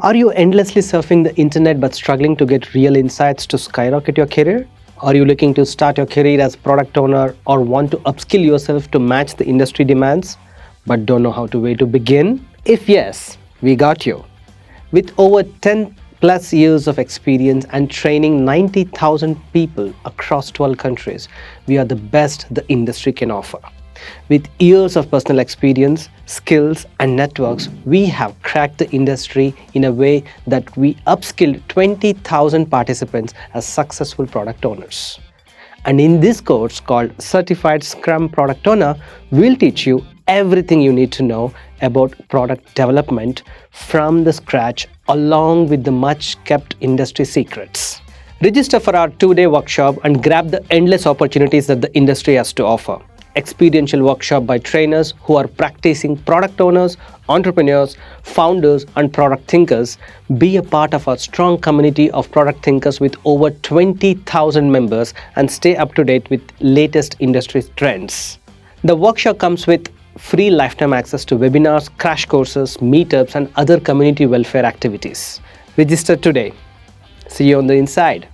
Are you endlessly surfing the internet but struggling to get real insights to skyrocket your career? Are you looking to start your career as product owner or want to upskill yourself to match the industry demands but don't know how to where to begin? If yes, we got you. With over 10 plus years of experience and training 90,000 people across 12 countries, we are the best the industry can offer. With years of personal experience, skills, and networks, we have cracked the industry in a way that we upskilled 20,000 participants as successful product owners. And in this course called Certified Scrum Product Owner, we'll teach you everything you need to know about product development from the scratch, along with the much kept industry secrets. Register for our 2-day workshop and grab the endless opportunities that the industry has to offer. Experiential workshop by trainers who are practicing product owners, entrepreneurs, founders, and product thinkers. Be a part of our strong community of product thinkers with over 20,000 members and stay up to date with latest industry trends. The workshop comes with free lifetime access to webinars, crash courses, meetups, and other community welfare activities. Register today. See you on the inside.